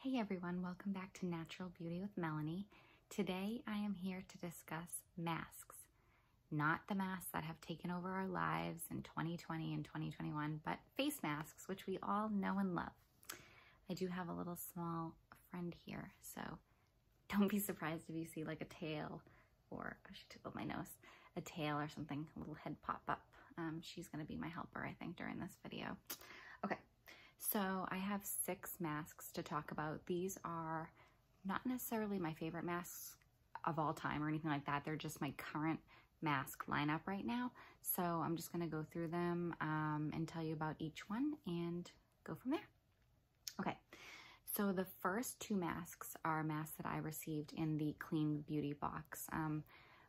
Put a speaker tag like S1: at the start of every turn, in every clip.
S1: Hey everyone, welcome back to Natural Beauty with Melanie. Today I am here to discuss masks. Not the masks that have taken over our lives in 2020 and 2021, but face masks, which we all know and love. I do have a little small friend here, so don't be surprised if you see like a tail, or I should tickle my nose, a tail or something, a little head pop up. She's gonna be my helper, I think, during this video. Okay. So I have 6 masks to talk about. These are not necessarily my favorite masks of all time or anything like that. They're just my current mask lineup right now. So I'm just gonna go through them and tell you about each one and go from there. Okay, so the first 2 masks are masks that I received in the Clean Beauty box.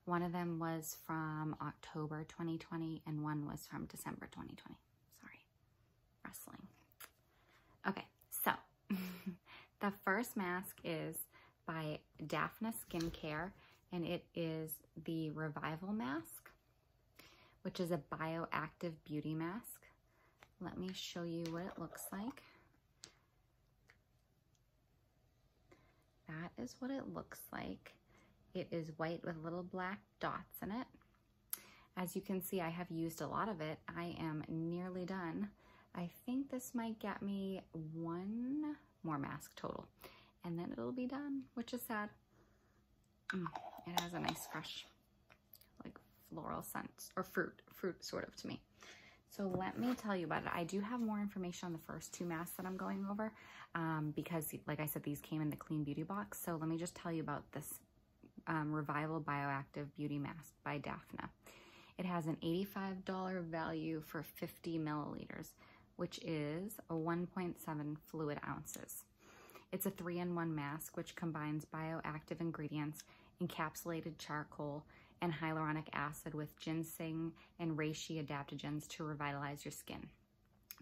S1: One of them was from October 2020 and one was from December 2020. Sorry, wrestling. Okay, so the first mask is by Daphne Skincare, and it is the Revival Mask, which is a bioactive beauty mask. Let me show you what it looks like. That is what it looks like. It is white with little black dots in it. As you can see, I have used a lot of it. I am nearly done. I think this might get me 1 more mask total, and then it'll be done, which is sad. It has a nice fresh, like floral scent, or fruit sort of to me. So let me tell you about it. I do have more information on the first 2 masks that I'm going over because, like I said, these came in the Clean Beauty box. So let me just tell you about this Revival Bioactive Beauty Mask by Daphne. It has an $85 value for 50 milliliters, which is a 1.7 fluid ounces. It's a 3-in-1 mask, which combines bioactive ingredients, encapsulated charcoal, and hyaluronic acid with ginseng and reishi adaptogens to revitalize your skin.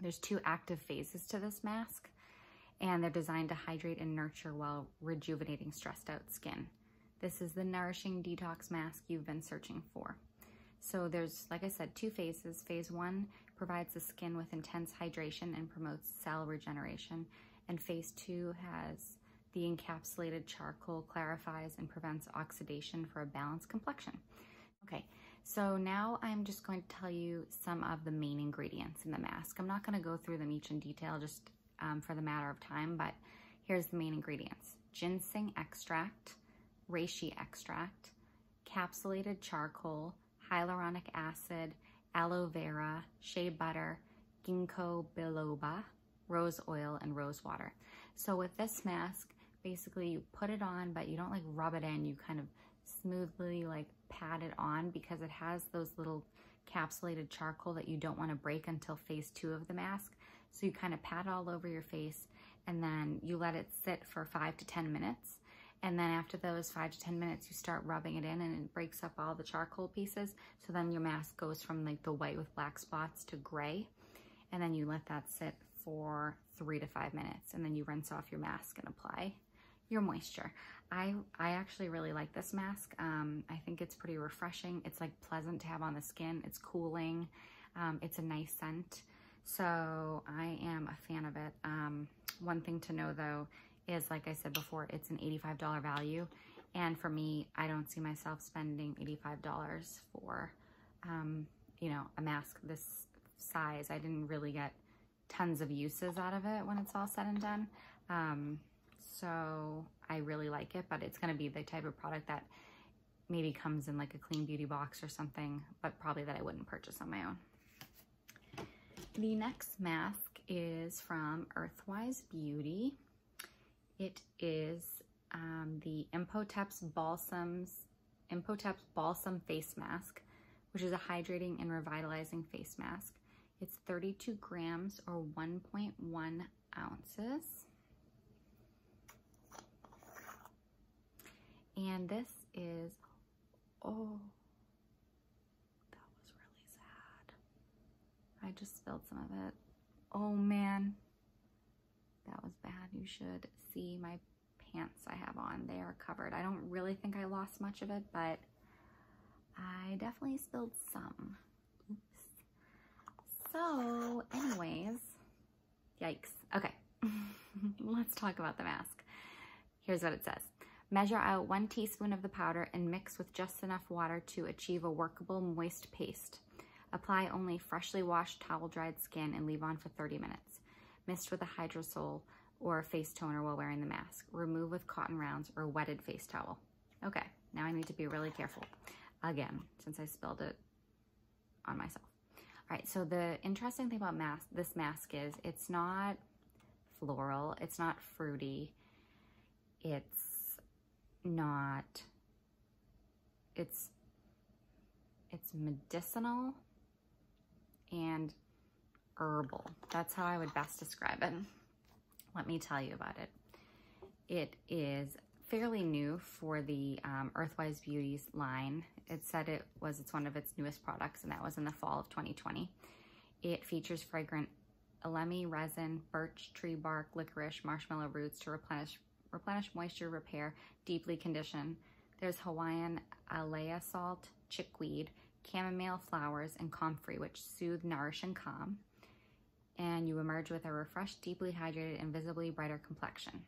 S1: There's 2 active phases to this mask, and they're designed to hydrate and nurture while rejuvenating stressed out skin. This is the nourishing detox mask you've been searching for. So there's, like I said, 2 phases. Phase 1 provides the skin with intense hydration and promotes cell regeneration. And phase 2 has the encapsulated charcoal, clarifies and prevents oxidation for a balanced complexion. Okay, so now I'm just going to tell you some of the main ingredients in the mask. I'm not going to go through them each in detail just for the matter of time, but here's the main ingredients. Ginseng extract, reishi extract, capsulated charcoal, hyaluronic acid, aloe vera, shea butter, ginkgo biloba, rose oil, and rose water. So with this mask, basically you put it on, but you don't like rub it in. You kind of smoothly like pat it on because it has those little capsulated charcoal that you don't want to break until phase 2 of the mask. So you kind of pat all over your face and then you let it sit for 5 to 10 minutes. And then after those 5 to 10 minutes, you start rubbing it in and it breaks up all the charcoal pieces. So then your mask goes from like the white with black spots to gray. And then you let that sit for 3 to 5 minutes. And then you rinse off your mask and apply your moisture. I actually really like this mask. I think it's pretty refreshing. It's like pleasant to have on the skin. It's cooling. It's a nice scent. So I am a fan of it. One thing to know though, is, like I said before, it's an $85 value. And for me, I don't see myself spending $85 for, you know, a mask this size. I didn't really get tons of uses out of it when it's all said and done. So I really like it, but it's gonna be the type of product that maybe comes in like a Clean Beauty box or something, but probably that I wouldn't purchase on my own. The next mask is from Earthwise Beauty. It is the Imhotep's Balsam Face Mask, which is a hydrating and revitalizing face mask. It's 32 grams or 1.1 ounces. And this is, oh, that was really sad. I just spilled some of it. Oh man. That was bad. You should see my pants I have on. They are covered. I don't really think I lost much of it, but I definitely spilled some. Oops. So anyways, yikes. Okay. let's talk about the mask. Here's what it says. Measure out 1 teaspoon of the powder and mix with just enough water to achieve a workable moist paste. Apply only freshly washed towel-dried skin and leave on for 30 minutes. Mist with a hydrosol or face toner while wearing the mask. Remove with cotton rounds or wetted face towel. Okay, now I need to be really careful. Again, since I spilled it on myself. All right, so the interesting thing about this mask is it's not floral, it's not fruity, it's medicinal and herbal. That's how I would best describe it. Let me tell you about it. It is fairly new for the Earthwise Beauty's line. It said it's one of its newest products, and that was in the fall of 2020. It features fragrant elemi resin, birch tree bark, licorice, marshmallow roots to replenish moisture, repair, deeply condition. There's Hawaiian alea salt, chickweed, chamomile flowers, and comfrey, which soothe, nourish, and calm. And you emerge with a refreshed, deeply hydrated, and visibly brighter complexion.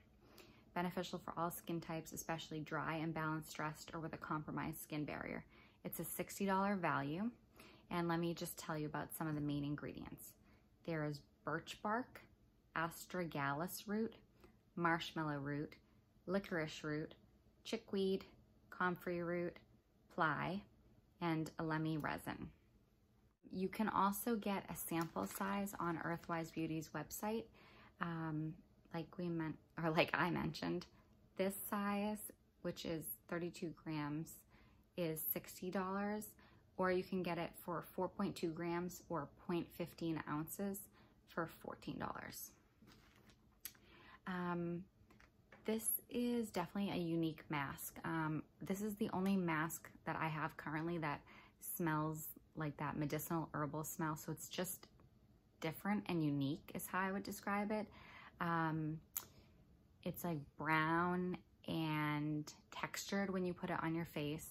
S1: Beneficial for all skin types, especially dry, imbalanced, stressed, or with a compromised skin barrier. It's a $60 value. And let me just tell you about some of the main ingredients. There is birch bark, astragalus root, marshmallow root, licorice root, chickweed, comfrey root, ply, and elemi resin. You can also get a sample size on Earthwise Beauty's website. Like I mentioned, this size, which is 32 grams, is $60, or you can get it for 4.2 grams or 0.15 ounces for $14. This is definitely a unique mask. This is the only mask that I have currently that smells like that medicinal herbal smell. So it's just different and unique is how I would describe it. It's like brown and textured when you put it on your face.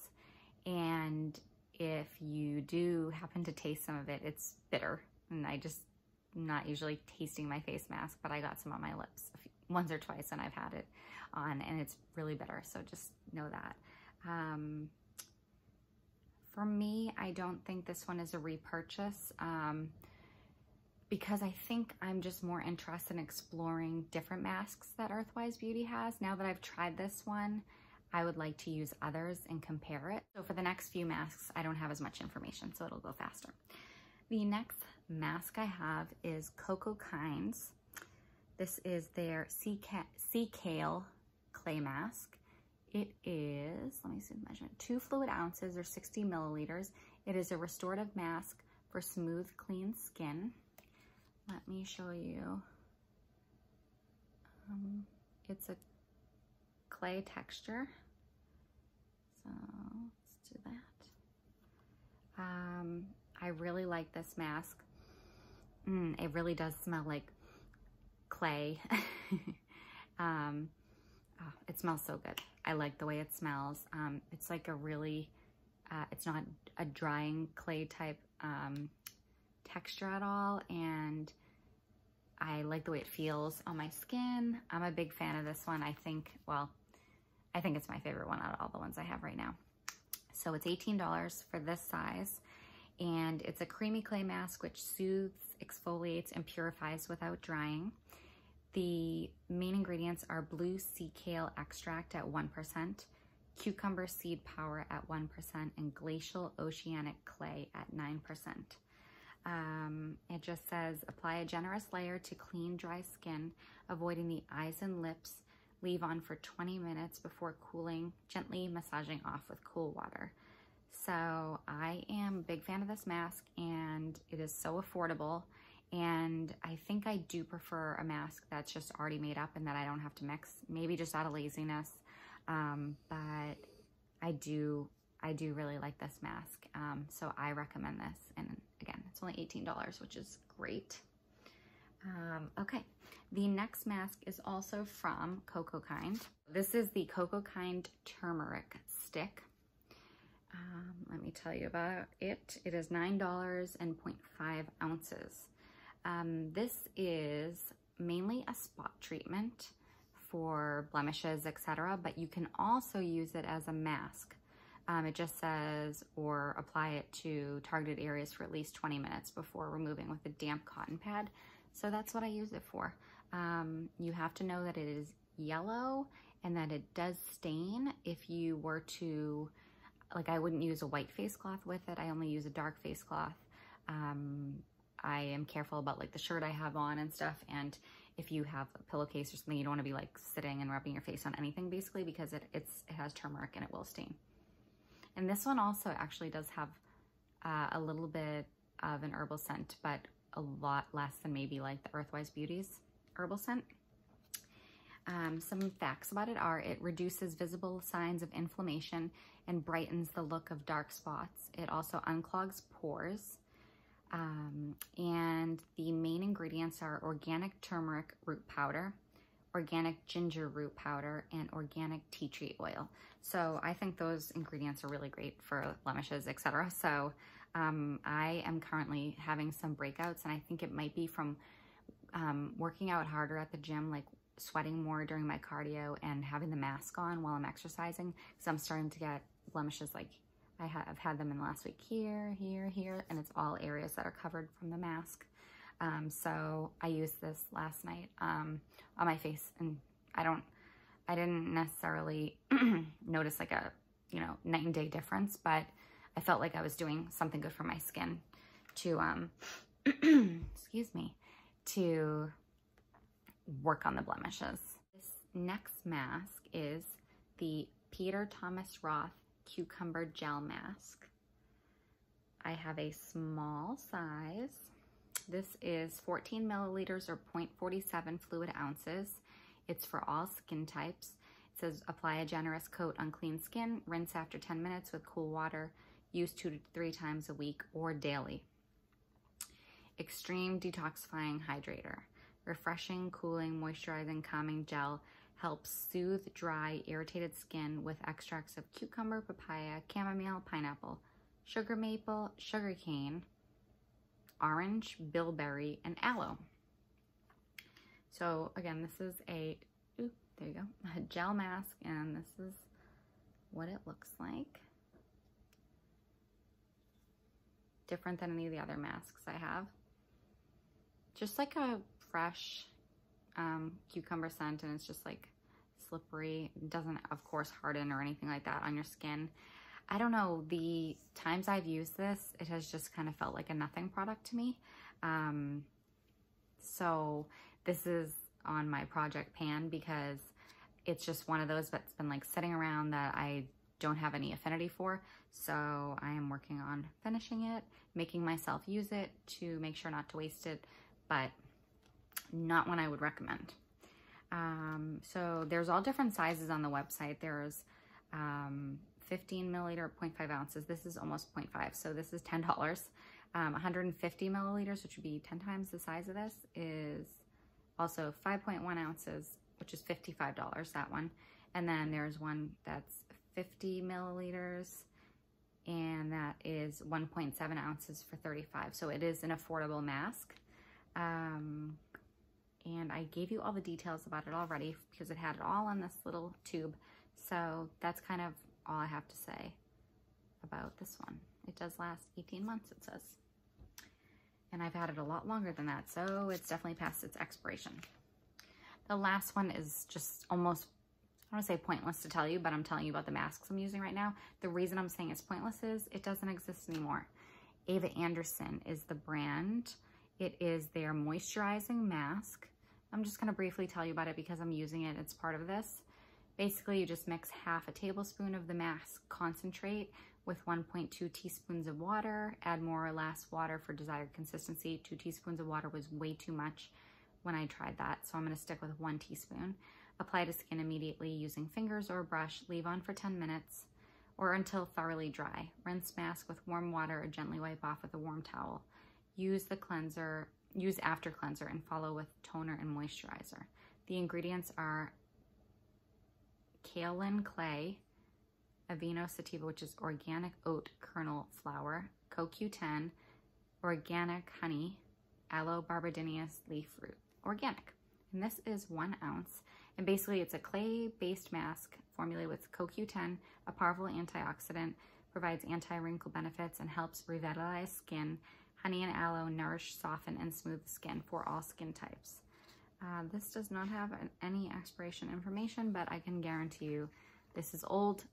S1: And if you do happen to taste some of it, it's bitter. And I'm not usually tasting my face mask, but I got some on my lips once or twice and I've had it on, and it's really bitter. So just know that. For me, I don't think this one is a repurchase because I think I'm just more interested in exploring different masks that Earthwise Beauty has. Now that I've tried this one, I would like to use others and compare it. So for the next few masks, I don't have as much information, so it'll go faster. The next mask I have is Coco Kinds. This is their Sea Kale Clay Mask. It is, let me see the measurement, 2 fluid ounces or 60 milliliters. It is a restorative mask for smooth, clean skin. Let me show you. It's a clay texture. So let's do that. I really like this mask. It really does smell like clay. It smells so good. I like the way it smells. It's like a really, it's not a drying clay type texture at all, and I like the way it feels on my skin. I'm a big fan of this one. I think it's my favorite one out of all the ones I have right now. So it's $18 for this size, and it's a creamy clay mask which soothes, exfoliates, and purifies without drying. The main ingredients are blue sea kale extract at 1%, cucumber seed powder at 1%, and glacial oceanic clay at 9%. It just says, apply a generous layer to clean, dry skin, avoiding the eyes and lips. Leave on for 20 minutes before cooling, gently massaging off with cool water. So I am a big fan of this mask, and it is so affordable. And I think I do prefer a mask that's just already made up and that I don't have to mix, maybe just out of laziness. But I do really like this mask. So I recommend this. And again, it's only $18, which is great. Okay, the next mask is also from Coco Kind. This is the Coco Kind Turmeric Stick. Let me tell you about it. It is $9 and 0.5 ounces. This is mainly a spot treatment for blemishes, etc., but you can also use it as a mask. It just says, or apply it to targeted areas for at least 20 minutes before removing with a damp cotton pad. So that's what I use it for. You have to know that it is yellow and that it does stain. If you were to, like, I wouldn't use a white face cloth with it. I only use a dark face cloth. I am careful about like the shirt I have on and stuff. And if you have a pillowcase or something, you don't want to be like sitting and rubbing your face on anything basically, because it has turmeric and it will stain. And this one also actually does have a little bit of an herbal scent, but a lot less than maybe like the Earthwise Beauty's herbal scent. Some facts about it are it reduces visible signs of inflammation and brightens the look of dark spots. It also unclogs pores. And the main ingredients are organic turmeric root powder, organic ginger root powder, and organic tea tree oil. So I think those ingredients are really great for blemishes, etc. So I am currently having some breakouts, and I think it might be from working out harder at the gym, like sweating more during my cardio and having the mask on while I'm exercising, because I'm starting to get blemishes. Like I've had them in the last week here, here, and it's all areas that are covered from the mask. So I used this last night on my face, and I didn't necessarily notice like a, night and day difference, but I felt like I was doing something good for my skin to, excuse me, to work on the blemishes. This next mask is the Peter Thomas Roth Cucumber Gel Mask. I have a small size. This is 14 milliliters or 0.47 fluid ounces. It's for all skin types. It says apply a generous coat on clean skin, rinse after 10 minutes with cool water, use 2 to 3 times a week or daily. Extreme detoxifying hydrator. Refreshing, cooling, moisturizing, calming gel helps soothe dry, irritated skin with extracts of cucumber, papaya, chamomile, pineapple, sugar maple, sugarcane, orange, bilberry, and aloe. So again, this is a gel mask, and this is what it looks like. Different than any of the other masks I have. Just like a fresh cucumber scent, and it's just like slippery. It doesn't, of course, harden or anything like that on your skin. I don't know, the times I've used this, it has just kind of felt like a nothing product to me. So this is on my project pan because it's just one of those that's been like sitting around that I don't have any affinity for. So I am working on finishing it, making myself use it to make sure not to waste it, but not one I would recommend. So there's all different sizes on the website. There's 15 milliliter, 0.5 ounces. This is almost 0.5, so this is $10. 150 milliliters, which would be 10 times the size of this, is also 5.1 ounces, which is $55, that one. And then there's one that's 50 milliliters, and that is 1.7 ounces for $35. So it is an affordable mask. And I gave you all the details about it already because it had it all on this little tube. So that's kind of all I have to say about this one. It does last 18 months, it says. And I've had it a lot longer than that, so it's definitely past its expiration. The last one is just almost, I don't want to say pointless to tell you, but I'm telling you about the masks I'm using right now. The reason I'm saying it's pointless is it doesn't exist anymore. Ava Anderson is the brand. It is their moisturizing mask. I'm just going to briefly tell you about it because I'm using it. It's part of this. Basically, you just mix half a tablespoon of the mask concentrate with 1.2 teaspoons of water. Add more or less water for desired consistency. 2 teaspoons of water was way too much when I tried that, so I'm going to stick with 1 teaspoon. Apply to skin immediately using fingers or a brush. Leave on for 10 minutes or until thoroughly dry. Rinse mask with warm water or gently wipe off with a warm towel. Use after cleanser and follow with toner and moisturizer. The ingredients are kaolin clay, Aveeno sativa, which is organic oat kernel flour, CoQ10, organic honey, aloe barbadensis leaf root, organic. And this is 1 ounce. And basically it's a clay-based mask formulated with CoQ10, a powerful antioxidant, provides anti-wrinkle benefits, and helps revitalize skin. Honey and aloe nourish, soften, and smooth the skin for all skin types. This does not have any expiration information, but I can guarantee you this is old,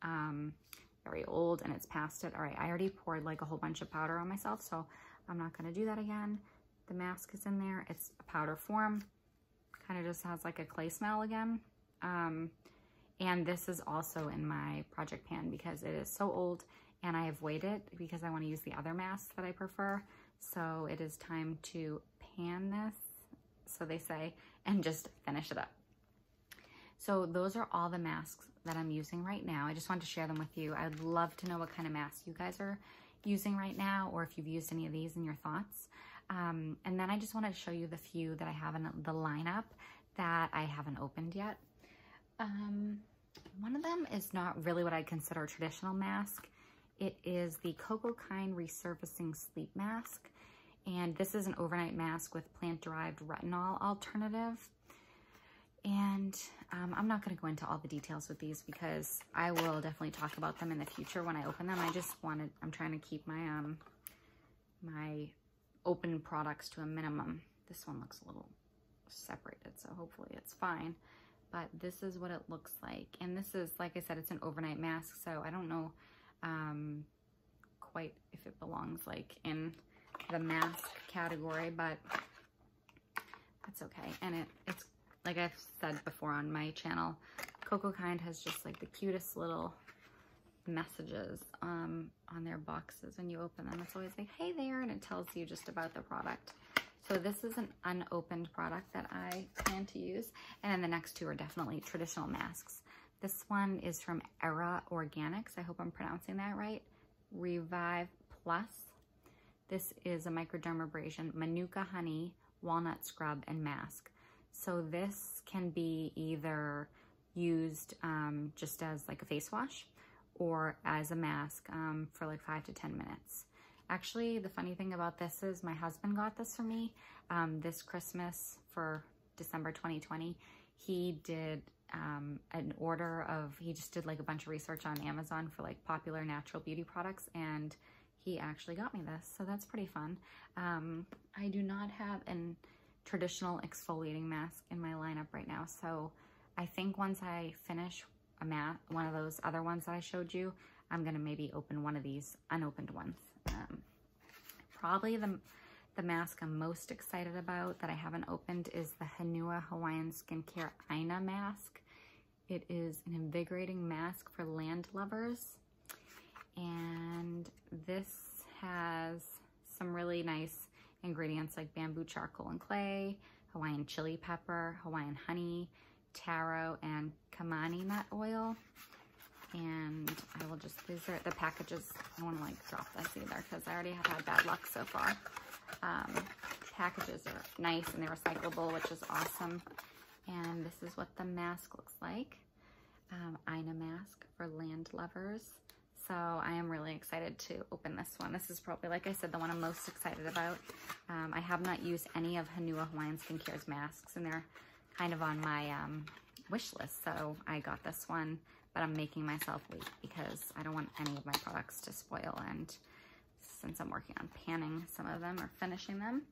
S1: very old, and it's past it. All right, I already poured like a whole bunch of powder on myself, so I'm not gonna do that again. The mask is in there. It's a powder form. Kind of just has like a clay smell again. And this is also in my project pan because it is so old, and I avoid it because I want to use the other masks that I prefer. So it is time to pan this, so they say, and just finish it up. So those are all the masks that I'm using right now. I just wanted to share them with you. I'd love to know what kind of masks you guys are using right now, or if you've used any of these and your thoughts. And then I just wanted to show you the few that I have in the lineup that I haven't opened yet. One of them is not really what I consider a traditional mask. It is the Coco Kinds Resurfacing Sleep Mask. And this is an overnight mask with plant-derived retinol alternative. And I'm not going to go into all the details with these because I will definitely talk about them in the future when I open them. I'm trying to keep my my open products to a minimum. This one looks a little separated, so hopefully it's fine. But this is what it looks like. And this is, like I said, it's an overnight mask, so I don't know quite if it belongs like in the mask category, but that's okay. And it's like I've said before on my channel, Coco Kinds has just like the cutest little messages on their boxes when you open them. It's always like, hey there, and it tells you just about the product. So this is an unopened product that I plan to use. And then the next two are definitely traditional masks. This one is from Era Organics. I hope I'm pronouncing that right. Revive Plus. This is a microdermabrasion, Manuka honey, walnut scrub, and mask. So this can be either used just as like a face wash or as a mask for like 5 to 10 minutes. Actually, the funny thing about this is my husband got this for me this Christmas for December 2020. He did an order of, he just did like a bunch of research on Amazon for like popular natural beauty products, and he actually got me this, so that's pretty fun. I do not have a traditional exfoliating mask in my lineup right now, so I think once I finish one of those other ones that I showed you, I'm gonna maybe open one of these unopened ones. Probably the mask I'm most excited about that I haven't opened is the Hawaiian Skincare Ina mask. It is an invigorating mask for land lovers, and this has some really nice ingredients like bamboo charcoal and clay, Hawaiian chili pepper, Hawaiian honey, taro, and kamani nut oil. And I will just, these are the packages. I don't want to like drop this either because I already have had bad luck so far. Packages are nice and they're recyclable, which is awesome. And this is what the mask looks like. Ina mask for land lovers. So I am really excited to open this one. This is probably, like I said, the one I'm most excited about. I have not used any of Hawaiian Skincare's masks, and they're kind of on my wish list. So I got this one, but I'm making myself wait because I don't want any of my products to spoil, and since I'm working on panning some of them or finishing them.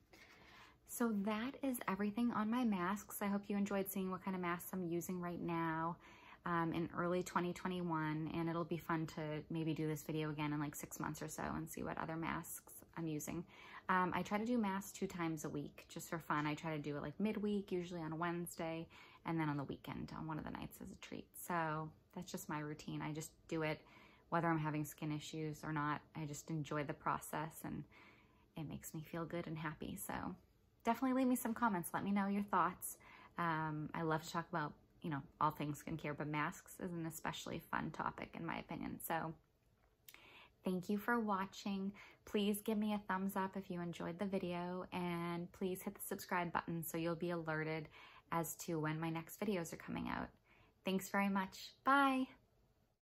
S1: So that is everything on my masks. I hope you enjoyed seeing what kind of masks I'm using right now in early 2021, and it'll be fun to maybe do this video again in like 6 months or so and see what other masks I'm using. I try to do masks 2 times a week just for fun. I try to do it like midweek, usually on a Wednesday, and then on the weekend on one of the nights as a treat. So that's just my routine. I just do it whether I'm having skin issues or not. I just enjoy the process, and it makes me feel good and happy. So definitely leave me some comments. Let me know your thoughts. I love to talk about, you know, all things skincare, but masks is an especially fun topic in my opinion. So thank you for watching. Please give me a thumbs up if you enjoyed the video, and please hit the subscribe button so you'll be alerted as to when my next videos are coming out. Thanks very much. Bye.